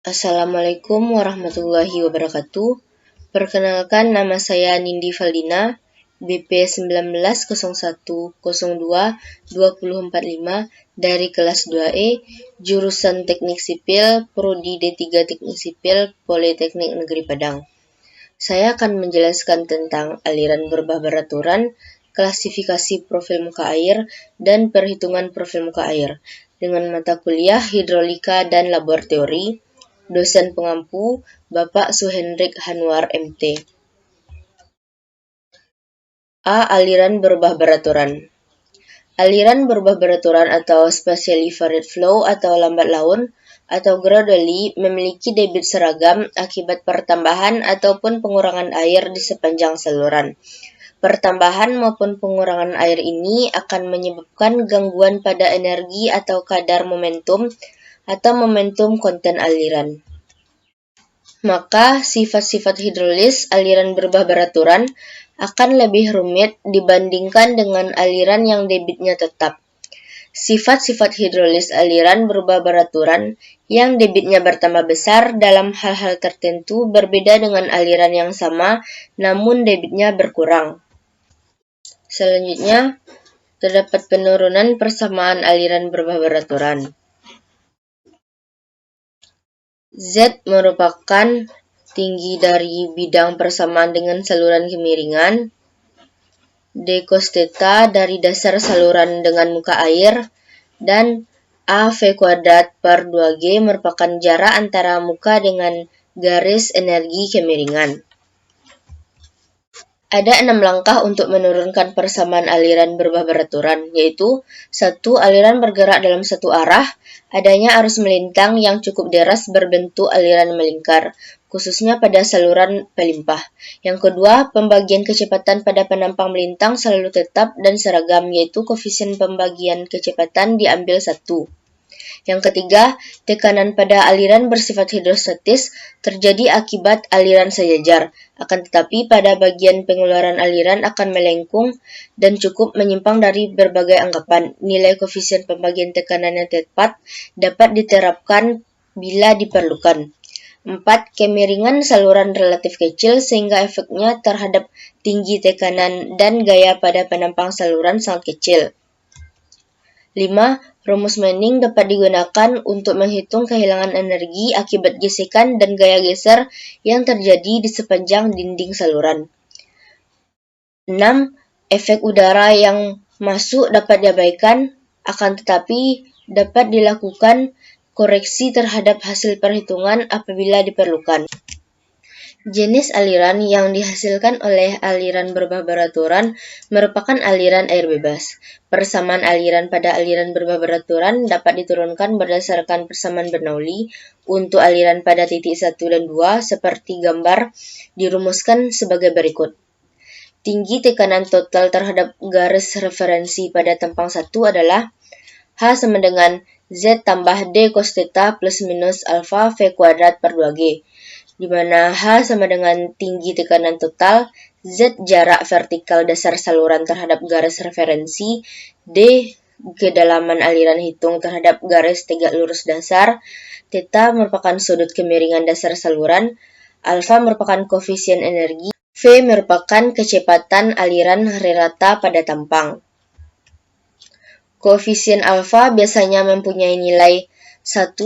Assalamualaikum warahmatullahi wabarakatuh. Perkenalkan, nama saya Nindi Valdina, BP 1901022045 dari kelas 2E, jurusan Teknik Sipil, Prodi D3 Teknik Sipil, Politeknik Negeri Padang. Saya akan menjelaskan tentang aliran berubah beraturan, klasifikasi profil muka air, dan perhitungan profil muka air dengan mata kuliah Hidrolika dan Labor Teori. Dosen pengampu Bapak Suhendrik Hanwar MT. A. Aliran berubah beraturan. Aliran berubah beraturan atau spatially varied flow atau lambat laun atau gradually memiliki debit seragam akibat pertambahan ataupun pengurangan air di sepanjang saluran. Pertambahan maupun pengurangan air ini akan menyebabkan gangguan pada energi atau kadar momentum atau momentum konten aliran. Maka sifat-sifat hidrolis aliran berubah beraturan akan lebih rumit dibandingkan dengan aliran yang debitnya tetap. Sifat-sifat hidrolis aliran berubah beraturan yang debitnya bertambah besar dalam hal-hal tertentu berbeda dengan aliran yang sama namun debitnya berkurang. Selanjutnya, terdapat penurunan persamaan aliran berubah beraturan. Z merupakan tinggi dari bidang persamaan dengan saluran kemiringan, D cos theta dari dasar saluran dengan muka air, dan A V kuadrat per 2G merupakan jarak antara muka dengan garis energi kemiringan. Ada 6 langkah untuk menurunkan persamaan aliran berubah beraturan, yaitu 1. Aliran bergerak dalam satu arah, adanya arus melintang yang cukup deras berbentuk aliran melingkar, khususnya pada saluran pelimpah. Yang kedua, pembagian kecepatan pada penampang melintang selalu tetap dan seragam, yaitu koefisien pembagian kecepatan diambil 1. Yang ketiga, tekanan pada aliran bersifat hidrostatis terjadi akibat aliran sejajar, akan tetapi pada bagian pengeluaran aliran akan melengkung dan cukup menyimpang dari berbagai anggapan. Nilai koefisien pembagian tekanan yang tepat dapat diterapkan bila diperlukan. 4. Kemiringan saluran relatif kecil sehingga efeknya terhadap tinggi tekanan dan gaya pada penampang saluran sangat kecil. 5. Rumus Manning dapat digunakan untuk menghitung kehilangan energi akibat gesekan dan gaya geser yang terjadi di sepanjang dinding saluran. 6. Efek udara yang masuk dapat diabaikan, akan tetapi dapat dilakukan koreksi terhadap hasil perhitungan apabila diperlukan. Jenis aliran yang dihasilkan oleh aliran berubah beraturan merupakan aliran air bebas. Persamaan aliran pada aliran berubah beraturan dapat diturunkan berdasarkan persamaan Bernoulli. Untuk aliran pada titik 1 dan 2 seperti gambar dirumuskan sebagai berikut. Tinggi tekanan total terhadap garis referensi pada tampang 1 adalah H sama dengan Z tambah D cos theta plus minus alfa V kuadrat per 2G. Di mana H sama dengan tinggi tekanan total, Z jarak vertikal dasar saluran terhadap garis referensi, D kedalaman aliran hitung terhadap garis tegak lurus dasar, theta merupakan sudut kemiringan dasar saluran, alfa merupakan koefisien energi, V merupakan kecepatan aliran rata pada tampang. Koefisien alfa biasanya mempunyai nilai 1,05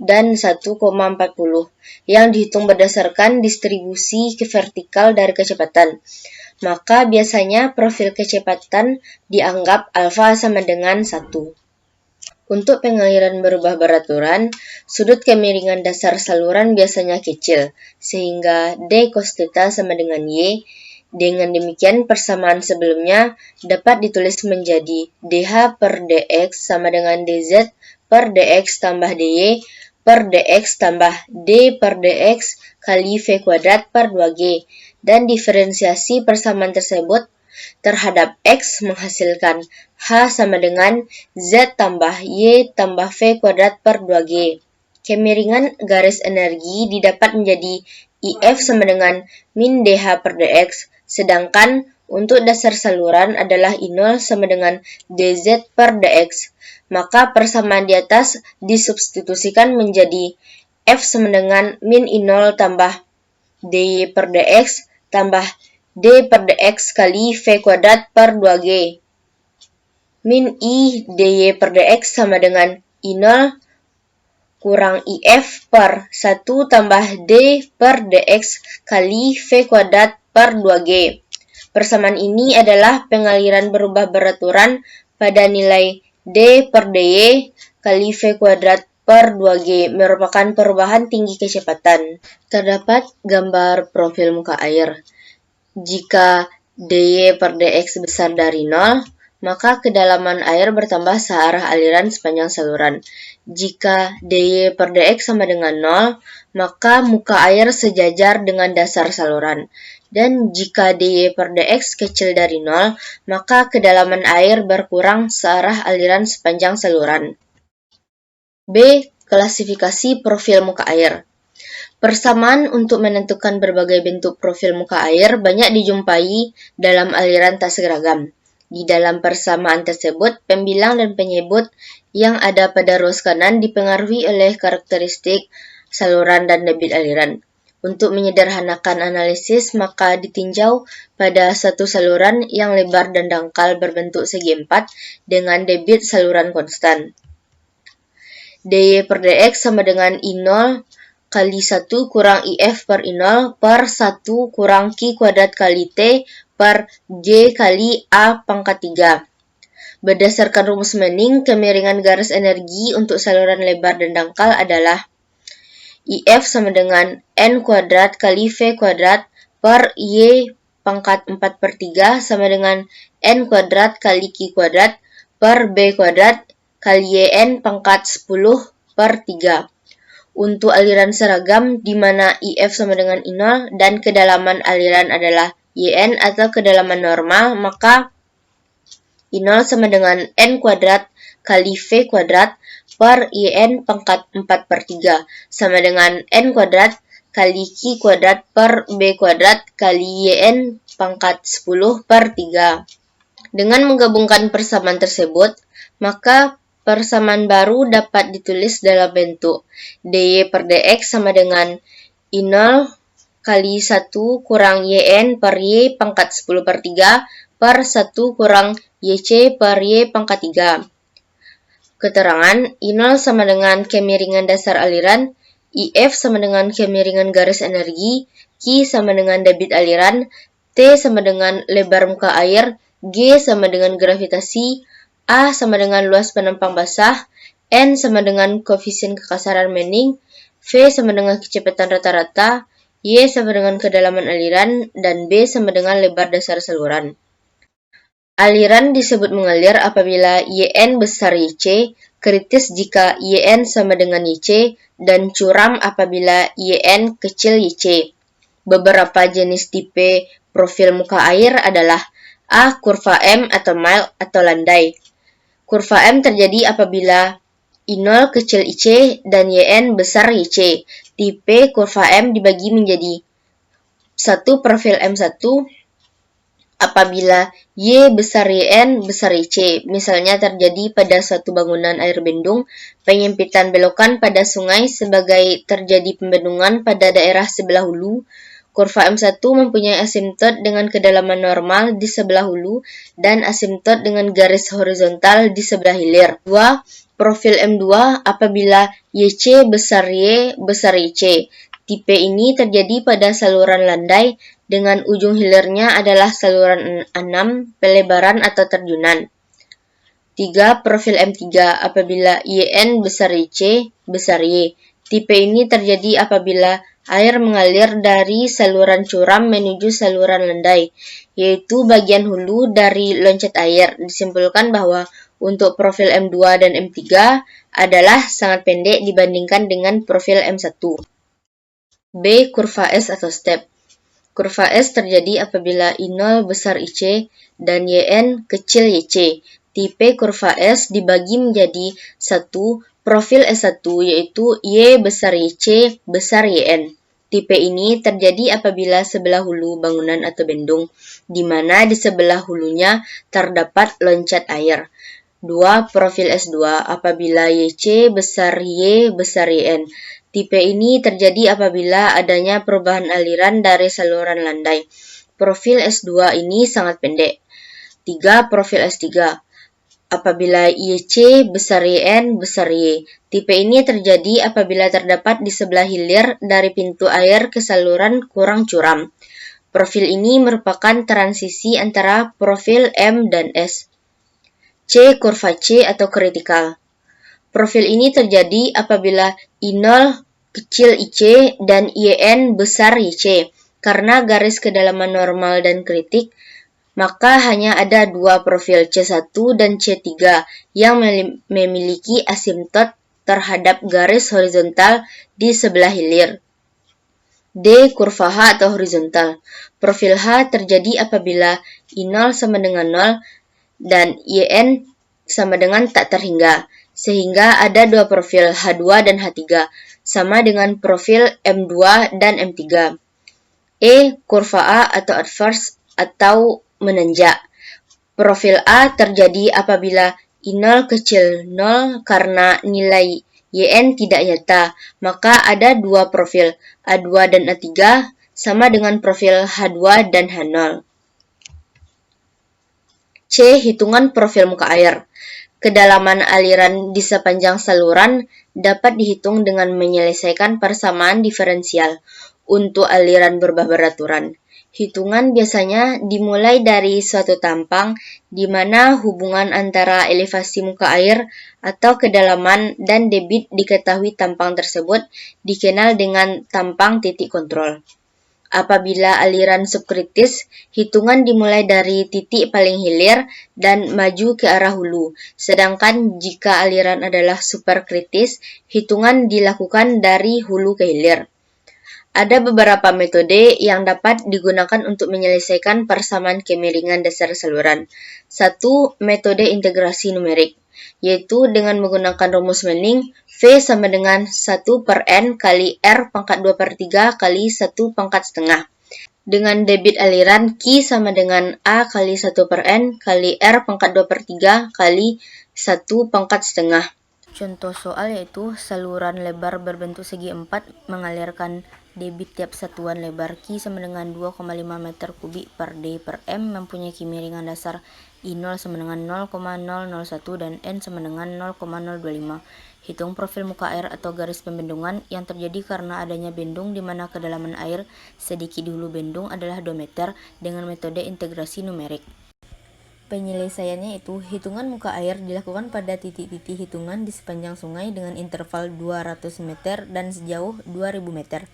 dan 1,40 yang dihitung berdasarkan distribusi vertikal dari kecepatan. Maka biasanya profil kecepatan dianggap alfa sama dengan 1. Untuk pengaliran berubah beraturan, sudut kemiringan dasar saluran biasanya kecil, sehingga D cos theta sama dengan Y. Dengan demikian, persamaan sebelumnya dapat ditulis menjadi dH per dx sama dengan dz per dx tambah dy per dx tambah d per dx kali v kuadrat per 2g, dan diferensiasi persamaan tersebut terhadap x menghasilkan h sama dengan z tambah y tambah v kuadrat per 2g. Kemiringan garis energi didapat menjadi IF sama dengan min dH per dx, sedangkan Untuk dasar saluran adalah I0 sama dengan dz per dx. Maka persamaan di atas disubstitusikan menjadi F sama dengan min I0 tambah dy per dx tambah d per dx kali v kuadrat per 2g. Min I dy per dx sama dengan I0 kurang IF per 1 tambah d per dx kali v kuadrat per 2g. Persamaan ini adalah pengaliran berubah beraturan pada nilai d per dy kali v kuadrat per 2g merupakan perubahan tinggi kecepatan. Terdapat gambar profil muka air. Jika dy per dx besar dari 0, maka kedalaman air bertambah searah aliran sepanjang saluran. Jika dy per dx sama dengan 0, maka muka air sejajar dengan dasar saluran. Dan jika dy per dx kecil dari 0, maka kedalaman air berkurang searah aliran sepanjang saluran. B. Klasifikasi profil muka air. Persamaan untuk menentukan berbagai bentuk profil muka air banyak dijumpai dalam aliran tak seragam. Di dalam persamaan tersebut, pembilang dan penyebut yang ada pada ruas kanan dipengaruhi oleh karakteristik saluran dan debit aliran. Untuk menyederhanakan analisis, maka ditinjau pada satu saluran yang lebar dan dangkal berbentuk segi 4 dengan debit saluran konstan. dy per dx sama dengan I0 kali 1 kurang IF per I0 per 1 kurang Q kuadrat kali T per G kali A pangkat 3. Berdasarkan rumus Manning, kemiringan garis energi untuk saluran lebar dan dangkal adalah IF sama dengan N kuadrat kali V kuadrat per Y pangkat 4 per 3 sama dengan N kuadrat kali Q kuadrat per B kuadrat kali YN pangkat 10 per 3. Untuk aliran seragam, di mana IF sama dengan I0 dan kedalaman aliran adalah YN atau kedalaman normal, maka I0 sama dengan N kuadrat kali V kuadrat per YN pangkat 4 per 3 sama dengan N kuadrat kali Q kuadrat per B kuadrat kali YN pangkat 10 per 3. Dengan menggabungkan persamaan tersebut, maka persamaan baru dapat ditulis dalam bentuk dy per dx sama dengan I0 kali 1 kurang YN per Y pangkat 10 per 3 per 1 kurang YC per Y pangkat 3. Keterangan, I0 sama dengan kemiringan dasar aliran, IF sama dengan kemiringan garis energi, Q sama dengan debit aliran, T sama dengan lebar muka air, G sama dengan gravitasi, A sama dengan luas penampang basah, N sama dengan koefisien kekasaran Manning, V sama dengan kecepatan rata-rata, Y sama dengan kedalaman aliran, dan B sama dengan lebar dasar saluran. Aliran disebut mengalir apabila YN besar YC, kritis jika YN sama dengan YC, dan curam apabila YN kecil YC. Beberapa jenis tipe profil muka air adalah A. Kurva M atau mile atau landai. Kurva M terjadi apabila I0 kecil IC dan YN besar YC. Tipe kurva M dibagi menjadi 1 profil M1 apabila Y besar YN besar YC. Misalnya terjadi pada suatu bangunan air bendung, penyempitan belokan pada sungai sebagai terjadi pembendungan pada daerah sebelah hulu. Kurva M1 mempunyai asimtot dengan kedalaman normal di sebelah hulu dan asimtot dengan garis horizontal di sebelah hilir. 2. Profil M2 apabila YC besar Y besar YC. Tipe ini terjadi pada saluran landai dengan ujung hilirnya adalah saluran 6, pelebaran atau terjunan. 3. Profil M3 apabila YN besar YC besar Y. Tipe ini terjadi apabila air mengalir dari saluran curam menuju saluran landai, yaitu bagian hulu dari loncat air. Disimpulkan bahwa untuk profil M2 dan M3 adalah sangat pendek dibandingkan dengan profil M1. B. Kurva S atau step. Kurva S terjadi apabila I0 besar IC dan YN kecil YC. Tipe kurva S dibagi menjadi 1 profil S1 yaitu Y besar YC besar YN. Tipe ini terjadi apabila sebelah hulu bangunan atau bendung, di mana di sebelah hulunya terdapat loncat air. 2. Profil S2 apabila YC besar Y besar YN. Tipe ini terjadi apabila adanya perubahan aliran dari saluran landai. Profil S2 ini sangat pendek. 3. Profil S3 apabila YC besar YN besar Y. Tipe ini terjadi apabila terdapat di sebelah hilir dari pintu air ke saluran kurang curam. Profil ini merupakan transisi antara profil M dan S. C. Kurva C atau kritikal. Profil ini terjadi apabila I0 kecil IC dan IN besar YC. Karena garis kedalaman normal dan kritik, maka hanya ada dua profil C1 dan C3 yang memiliki asimtot terhadap garis horizontal di sebelah hilir. D. Kurva H atau horizontal. Profil H terjadi apabila I0 sama dengan 0 dan YN sama dengan tak terhingga, sehingga ada dua profil H2 dan H3, sama dengan profil M2 dan M3. E. Kurva A atau adverse atau menanjak. Profil A terjadi apabila I0 kecil 0 karena nilai YN tidak nyata, maka ada dua profil A2 dan A3 sama dengan profil H2 dan H0. C. Hitungan profil muka air. Kedalaman aliran di sepanjang saluran dapat dihitung dengan menyelesaikan persamaan diferensial untuk aliran berubah beraturan. Hitungan biasanya dimulai dari suatu tampang di mana hubungan antara elevasi muka air atau kedalaman dan debit diketahui tampang tersebut dikenal dengan tampang titik kontrol. Apabila aliran subkritis, hitungan dimulai dari titik paling hilir dan maju ke arah hulu. Sedangkan jika aliran adalah superkritis, hitungan dilakukan dari hulu ke hilir. Ada beberapa metode yang dapat digunakan untuk menyelesaikan persamaan kemiringan dasar saluran. 1. Metode integrasi numerik, yaitu dengan menggunakan rumus Manning, V sama dengan 1 per N kali R pangkat 2 per 3 kali 1 pangkat setengah. Dengan debit aliran Q sama dengan A kali 1 per N kali R pangkat 2 per 3 kali 1 pangkat setengah. Contoh soal yaitu saluran lebar berbentuk segi 4 mengalirkan debit tiap satuan lebar Q sama dengan 2,5 meter kubik per D per M mempunyai kemiringan dasar I0 sama dengan 0,001 dan N sama dengan 0,025. Hitung profil muka air atau garis pembendungan yang terjadi karena adanya bendung di mana kedalaman air sedikit di hulu bendung adalah 2 meter dengan metode integrasi numerik. Penyelesaiannya itu hitungan muka air dilakukan pada titik-titik hitungan di sepanjang sungai dengan interval 200 meter dan sejauh 2000 meter.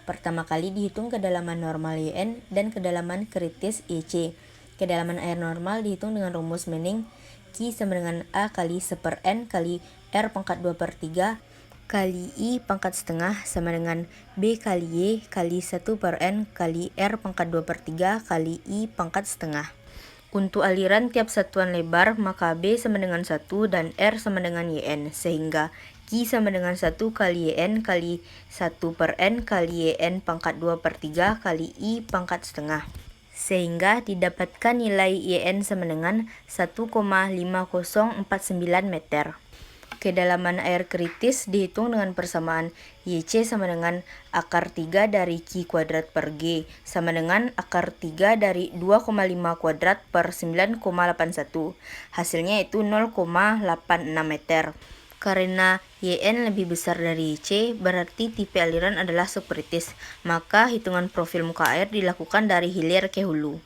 Pertama kali dihitung kedalaman normal YN dan kedalaman kritis YC. Kedalaman air normal dihitung dengan rumus Manning, Q sama dengan A kali 1 per N kali R pangkat 2 per 3 kali I pangkat setengah sama dengan B kali Y kali 1 per N kali R pangkat 2 per 3 kali I pangkat setengah. Untuk aliran tiap satuan lebar, maka B sama dengan 1 dan R sama dengan YN, sehingga Q sama dengan 1 kali YN kali 1 per N kali YN pangkat 2 per 3 kali I pangkat setengah. Sehingga didapatkan nilai YN sama dengan 1,5049 meter. Kedalaman air kritis dihitung dengan persamaan YC sama dengan akar 3 dari Q kuadrat per G sama dengan akar 3 dari 2,5 kuadrat per 9,81. Hasilnya itu 0,86 meter. Karena YN lebih besar dari YC, berarti tipe aliran adalah subkritis, maka hitungan profil muka air dilakukan dari hilir ke hulu.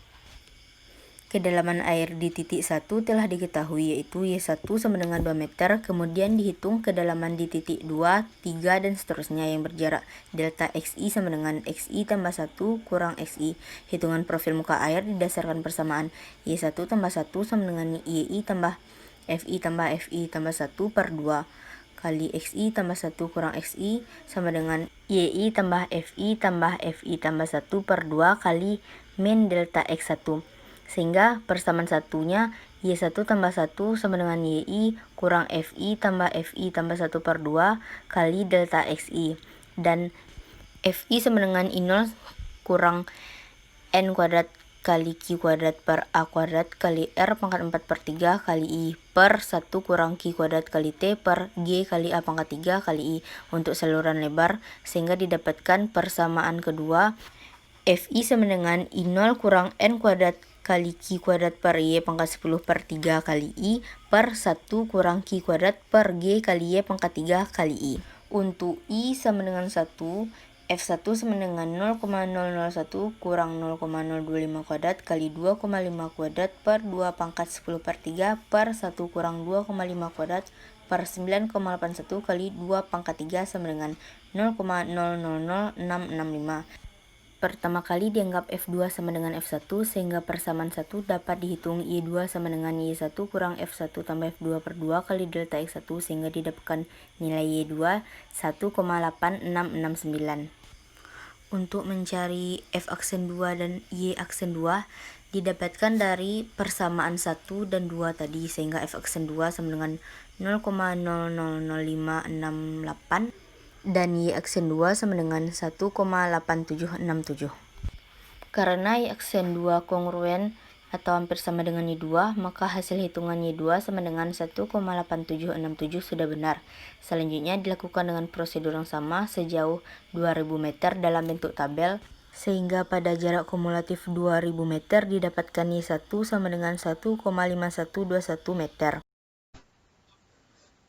Kedalaman air di titik 1 telah diketahui yaitu Y1 sama dengan 2 meter, kemudian dihitung kedalaman di titik 2, 3, dan seterusnya yang berjarak delta XI sama dengan XI tambah 1 kurang XI. Hitungan profil muka air didasarkan persamaan Y1 tambah 1 sama dengan YI tambah FI tambah 1 per 2 kali XI tambah 1 kurang XI sama dengan YI tambah FI tambah 1 per 2 kali min delta X1. Sehingga persamaan satunya Y1 tambah 1 sama dengan YI kurang FI tambah 1 per 2 kali delta XI. Dan Fi sama dengan I0 kurang N kuadrat kali Q kuadrat per A kuadrat kali R pangkat 4 per 3 kali I per 1 kurang Q kuadrat kali T per G kali A pangkat 3 kali I untuk saluran lebar, sehingga didapatkan persamaan kedua Fi sama dengan I0 kurang N kuadrat kali Q kuadrat per Y pangkat 10 per 3 kali I per 1 kurang Q kuadrat per G kali Y pangkat 3 kali I. Untuk I sama dengan 1, F1 sama dengan 0,001 kurang 0,025 kuadrat kali 2,5 kuadrat per 2 pangkat 10 per 3 per 1 kurang 2,5 kuadrat per 9,81 kali 2 pangkat 3 sama dengan 0,000665. Pertama kali dianggap F2 sama dengan F1, sehingga persamaan 1 dapat dihitung Y2 sama dengan Y1 kurang F1 tambah F2 per 2 kali delta X1, sehingga didapatkan nilai Y2 1,8669. Untuk mencari F aksen 2 dan Y aksen 2 didapatkan dari persamaan 1 dan 2 tadi, sehingga F aksen 2 sama dengan 0,000568 dan Y aksen 2 sama dengan 1,8767. Karena Y aksen 2 kongruen atau hampir sama dengan Y2, maka hasil hitungan Y2 sama dengan 1,8767 sudah benar. Selanjutnya dilakukan dengan prosedur yang sama sejauh 2000 meter dalam bentuk tabel, sehingga pada jarak kumulatif 2000 meter didapatkan Y1 sama dengan 1,5121 meter.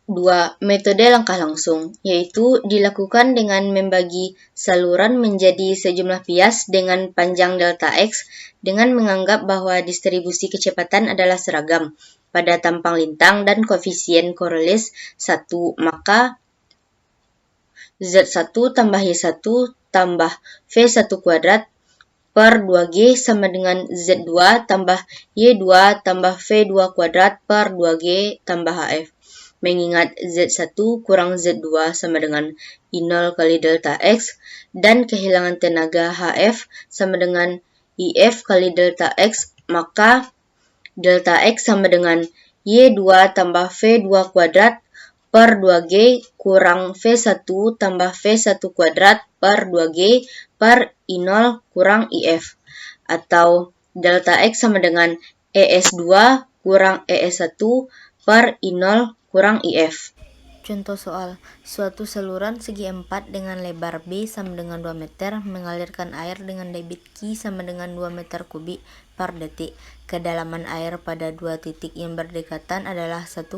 2. Metode langkah langsung, yaitu dilakukan dengan membagi saluran menjadi sejumlah bias dengan panjang delta X dengan menganggap bahwa distribusi kecepatan adalah seragam pada tampang lintang dan koefisien Coriolis 1, maka Z1 tambah Y1 tambah V1 kuadrat per 2G sama dengan Z2 tambah Y2 tambah V2 kuadrat per 2G tambah HF. Mengingat Z1 kurang Z2 sama dengan I0 kali delta X dan kehilangan tenaga HF sama dengan IF kali delta X, maka delta X sama dengan Y2 tambah V2 kuadrat per 2G kurang V1 tambah V1 kuadrat per 2G per I0 kurang IF, atau delta X sama dengan ES2 kurang ES1 per I0 kurang IF. Contoh soal, suatu saluran segi 4 dengan lebar B sama dengan 2 meter mengalirkan air dengan debit Q sama dengan 2 meter kubik per detik. Kedalaman air pada dua titik yang berdekatan adalah 1,0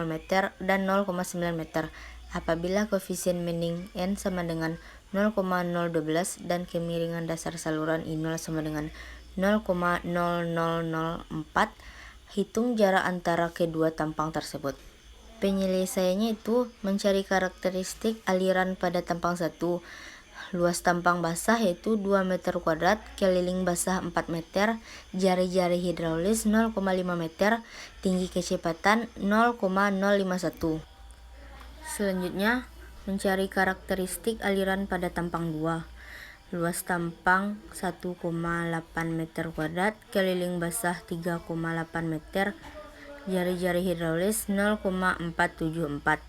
meter dan 0,9 meter. Apabila koefisien Manning N sama dengan 0,012 dan kemiringan dasar saluran I0 sama dengan 0,0004, hitung jarak antara kedua tampang tersebut. Penyelesaiannya itu mencari karakteristik aliran pada tampang 1. Luas tampang basah yaitu 2 meter kuadrat, keliling basah 4 meter, jari-jari hidraulis 0,5 meter, tinggi kecepatan 0,051. Selanjutnya, mencari karakteristik aliran pada tampang 2. Luas tampang 1,8 meter kuadrat, keliling basah 3,8 meter, jari-jari hidraulis 0,474,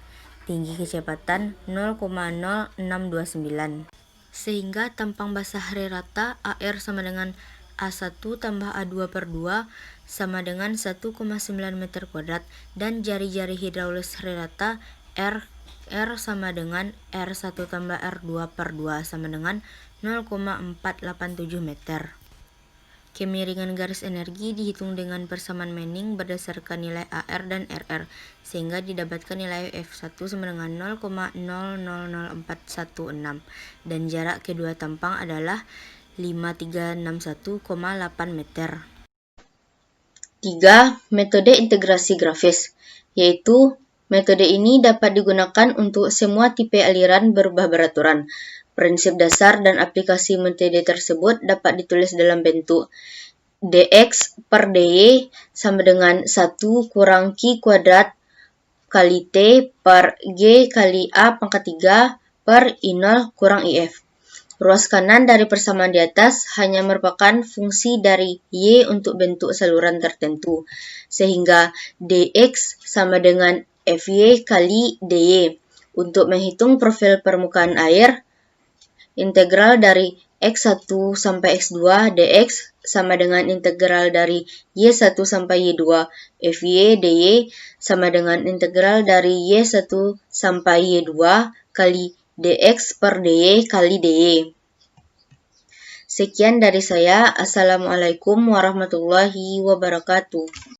tinggi kecepatan 0,0629. Sehingga tampang basah hari rata AR sama dengan A1 tambah A2 per 2 sama dengan 1,9 meter kuadrat, dan jari-jari hidraulis hari rata R sama dengan R1 tambah R2 per 2 sama dengan 0,487 meter. Kemiringan garis energi dihitung dengan persamaan Manning berdasarkan nilai AR dan RR, sehingga didapatkan nilai F1 sama dengan 0,000416 dan jarak kedua tampang adalah 5361,8 meter. 3. Metode integrasi grafis, yaitu metode ini dapat digunakan untuk semua tipe aliran berubah beraturan. Prinsip dasar dan aplikasi metode tersebut dapat ditulis dalam bentuk dx per dy sama dengan 1 kurang Q kuadrat kali T per G kali A pangkat 3 per I0 kurang IF. Ruas kanan dari persamaan di atas hanya merupakan fungsi dari Y untuk bentuk saluran tertentu, sehingga dx sama dengan Fy kali dy. Untuk menghitung profil permukaan air, integral dari x1 sampai x2 dx sama dengan integral dari y1 sampai y2 fy dy sama dengan integral dari y1 sampai y2 kali dx per dy kali dy. Sekian dari saya. Assalamualaikum warahmatullahi wabarakatuh.